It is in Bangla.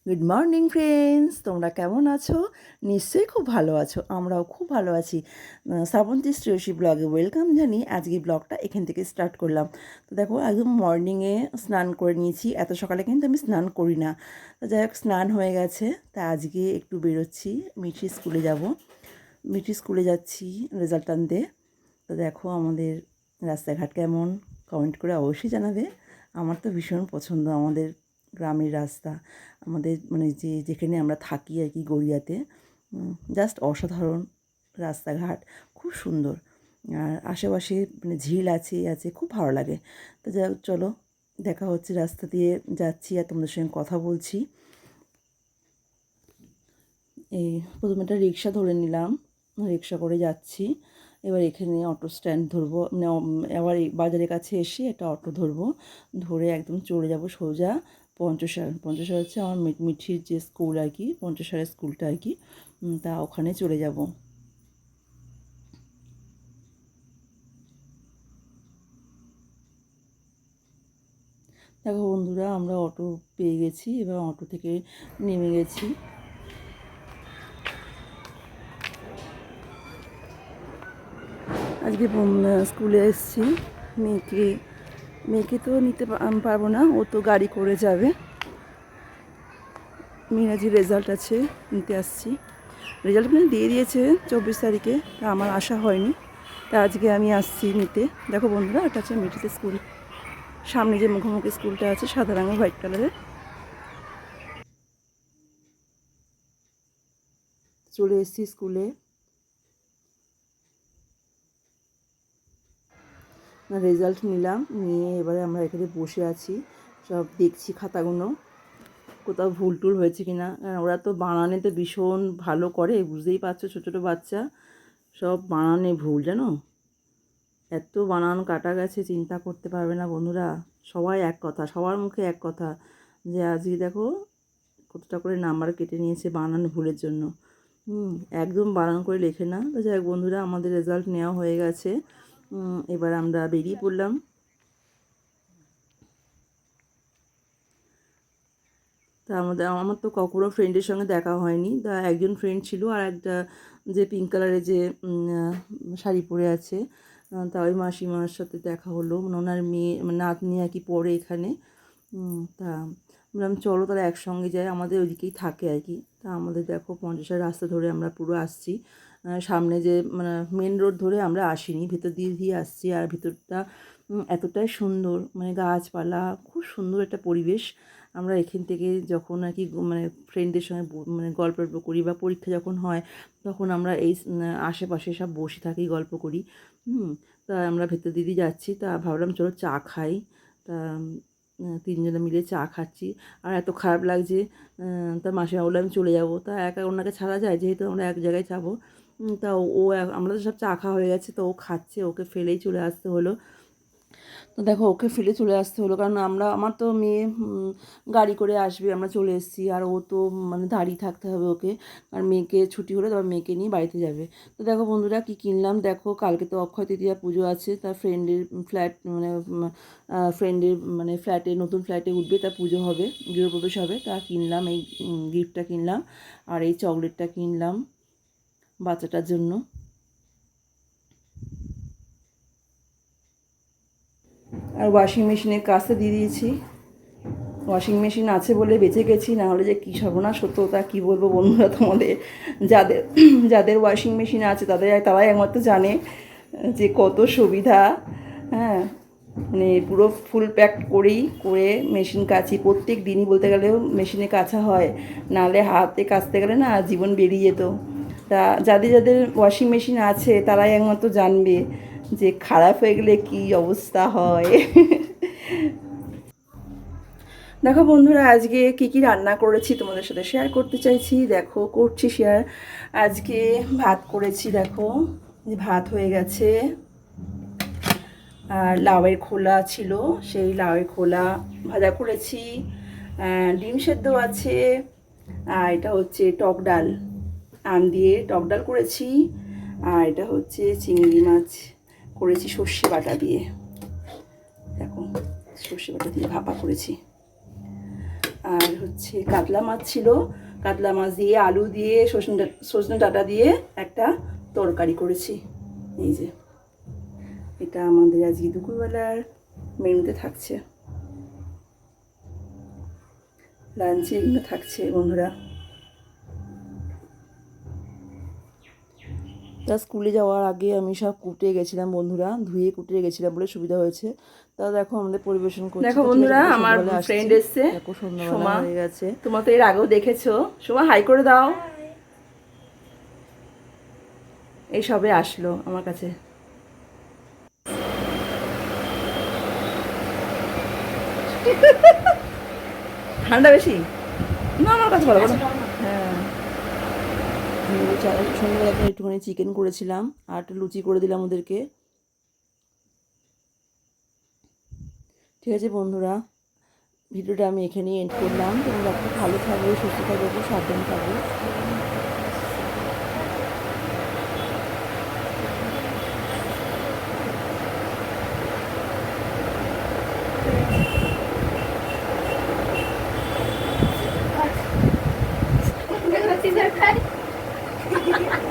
গুড মর্নিং ফ্রেন্ডস, তোমরা কেমন আছো? নিশ্চয়ই খুব ভালো আছো। আমরাও খুব ভালো আছি। শ্রাবন্তী শ্রেয়সী ব্লগে ওয়েলকাম জানিয়ে আজকে ব্লগটা এখান থেকে স্টার্ট করলাম। তো দেখো, একদম মর্নিংয়ে স্নান করে নিয়েছি। এত সকালে কিন্তু আমি স্নান করি না। তো যাই হোক, স্নান হয়ে গেছে। তা আজকে একটু বেরোচ্ছি, মিঠি স্কুলে যাব। মিঠি স্কুলে যাচ্ছি রেজাল্ট আনতে। তো দেখো আমাদের রাস্তাঘাট কেমন, কমেন্ট করে অবশ্যই জানাবে। আমার তো ভীষণ পছন্দ আমাদের গ্রামের রাস্তা, আমাদের মানে যেখানে আমরা থাকি আর কি, গড়িয়াতে। জাস্ট অসাধারণ রাস্তাঘাট, খুব সুন্দর। আর আশেপাশে মানে ঝিল আছে আছে, খুব ভালো লাগে। তো যাই হোক, চলো, দেখা হচ্ছে। রাস্তা দিয়ে যাচ্ছি আর তোমাদের সঙ্গে কথা বলছি। এই প্রথমে একটা রিক্সা ধরে নিলাম, রিক্সা করে যাচ্ছি। এবার এখানে অটো স্ট্যান্ড ধরবো, মানে আবার এই বাজারের কাছে এসে একটা অটো ধরবো, ধরে একদম চলে যাব সোজা পঞ্চসার। পঞ্চসার হচ্ছে আমার মিঠির যে স্কুল আর কি, পঞ্চসারের স্কুলটা আর কি। তা ওখানে চলে যাব। দেখো বন্ধুরা, আমরা অটো পেয়ে গেছি, এবার অটো থেকে নেমে গেছি। আজকে স্কুলে এসেছি। মেয়েকে মেয়েকে তো নিতে পারবো না, ও তো গাড়ি করে যাবে। মিরাজির রেজাল্ট আছে, নিতে আসছি। রেজাল্ট মানে দিয়ে দিয়েছে 24 তারিখে, তা আমার আসা হয়নি। তা আজকে আমি আসছি নিতে। দেখো বন্ধুরা, এটা হচ্ছে মিঠিতে স্কুল। সামনে যে মুখোমুখি স্কুলটা আছে, সাদা রঙের হোয়াইট কালারের। চলে এসেছি স্কুলে। রেজাল্ট নিলাম, নিয়ে এবারে আমরা এখানে বসে আছি, সব দেখছি খাতাগুলো, কোথাও ভুল টুল হয়েছে কি না। ওরা তো বানানে তো ভীষণ ভালো করে, বুঝতেই পারছো, ছোটো ছোটো বাচ্চা, সব বানানে ভুল, জানো। এত বানান কাটা গেছে, চিন্তা করতে পারবে না বন্ধুরা। সবাই এক কথা, সবার মুখে এক কথা, যে আজকে দেখো কতটা করে নাম্বার কেটে নিয়েছে বানান ভুলের জন্য। একদম বানান করে লেখে না। তো যাই হোক বন্ধুরা, আমাদের রেজাল্ট নেওয়া হয়ে গেছে। এবার আমরা বেরিয়ে পড়লাম। তা আমার তো কখনো ফ্রেন্ডের সঙ্গে দেখা হয়নি। তা একজন ফ্রেন্ড ছিল, আর একটা যে পিঙ্ক কালারের যে শাড়ি পরে আছে, তা ওই মাসিমার সাথে দেখা হলো। মানে ওনার মেয়ে, মানে নাতনি আর কি পড়ে এখানে। তা বললাম চলো তাহলে একসঙ্গে যাই, আমাদের ওইদিকেই থাকে আর কি। তা আমাদের দেখো, পঞ্চাশের রাস্তা ধরে আমরা পুরো আসছি। সামনে যে মানে মেন রোড ধরে আমরা আসিনি, ভেতর দিয়ে দিয়ে আসছি। আর ভেতরটা এতটাই সুন্দর, মানে গাছপালা, খুব সুন্দর একটা পরিবেশ। আমরা এখান থেকে যখন আর কি মানে ফ্রেন্ডদের সঙ্গে মানে গল্প করি, বা পরীক্ষা যখন হয় তখন আমরা এই আশেপাশে সব বসে থাকি, গল্প করি। তা আমরা ভেতর দিদি যাচ্ছি। তা ভাবলাম চলো চা খাই। তা তিনজনে মিলে চা খাচ্ছি। আর এত খারাপ লাগছে। তা মাসিমা বললো আমি চলে যাবো। তা একা ওনাকে ছাড়া যায়, যেহেতু আমরা এক জায়গায় যাবো। তা আমরা তো সব চা খাওয়া হয়ে গেছে, তো ও খাচ্ছে, ওকে ফেলেই চলে আসতে হলো। তো দেখো, ওকে ফেলে চলে আসতে হলো, কারণ আমার তো মেয়ে গাড়ি করে আসবে, আমরা চলে এসেছি। আর ও তো মানে দাঁড়িয়ে থাকতে হবে ওকে। আর মেয়েকে ছুটি হলে তারপর মেয়েকে নিয়ে বাড়িতে যাবে। তো দেখো বন্ধুরা, কী কিনলাম দেখো। কালকে তো অক্ষয় তৃতীয়া পুজো আছে, তার ফ্রেন্ডের ফ্ল্যাট মানে ফ্রেন্ডের মানে ফ্ল্যাটে, নতুন ফ্ল্যাটে উঠবে, তার পুজো হবে, গৃহপ্রবেশ হবে। তা কিনলাম এই গিফটটা কিনলাম, আর এই চকলেটটা কিনলাম বাচ্চাটার জন্য। আর ওয়াশিং মেশিনের কাজটা দিয়ে দিয়েছি। ওয়াশিং মেশিন আছে বলে বেঁচে গেছি, না হলে যে কী সর্বনাশ হতো তা কী বলবো বন্ধুরা তোমাদের। যাদের যাদের ওয়াশিং মেশিন আছে তারাই একমাত্র জানে যে কত সুবিধা। হ্যাঁ, মানে পুরো ফুল প্যাক করে মেশিন কাচি, প্রত্যেক দিনই বলতে গেলেও মেশিনে কাচা হয়, নাহলে হাতে কাচতে গেলে না জীবন বেরিয়ে যেত। তা যাদের যাদের ওয়াশিং মেশিন আছে তারাই একমাত্র জানবে যে খারাপ হয়ে গেলে কী অবস্থা হয়। দেখো বন্ধুরা, আজকে কি কি রান্না করেছি তোমাদের সাথে শেয়ার করতে চাইছি। দেখো, করছি শেয়ার। আজকে ভাত করেছি, দেখো যে ভাত হয়ে গেছে। আর লাউয়ের খোলা ছিল, সেই লাউয়ের খোলা ভাজা করেছি। ডিম সেদ্ধ আছে। আর এটা হচ্ছে টক ডাল, আম দিয়ে টক ডাল করেছি। আর এটা হচ্ছে চিংড়ি মাছ করেছি সর্ষে বাটা দিয়ে। দেখো, সর্ষে বাটা দিয়ে ভাপা করেছি। আর হচ্ছে কাতলা মাছ ছিল, কাতলা মাছ দিয়ে আলু দিয়ে সজনে ডাঁটা দিয়ে একটা তরকারি করেছি। এই যে এটা আমাদের আজকে দুপুরবেলার মেনুতে থাকছে, লাঞ্চে এগুলো থাকছে বন্ধুরা। তা স্কুলে যাওয়ার আগে আমি সব কুটে গেছিলাম বন্ধুরা, ধুয়ে কুটে গেছিলাম বলে সুবিধা হয়েছে। তা দেখো আমাদের পরিবেশন করছি। দেখো বন্ধুরা, আমার ফ্রেন্ড এসছে, সোমা হয়ে গেছে। তোমরা তো এর আগেও দেখেছো। সোমা হাই করে দাও। এই সবে আসলো আমার কাছে। ঠান্ডা বেশি না আমার কাছে, ভালো। হ্যাঁ, সন্ধ্যাবেলা একটুখানি চিকেন করেছিলাম আর একটু লুচি করে দিলাম ওদেরকে। ঠিক আছে বন্ধুরা, ভিডিওটা আমি এখানেই এন্ড করলাম। তোমরা খুব ভালো থাকবে, সুস্থ থাকবে, খুব সাবধানে থাকবে। Gracias.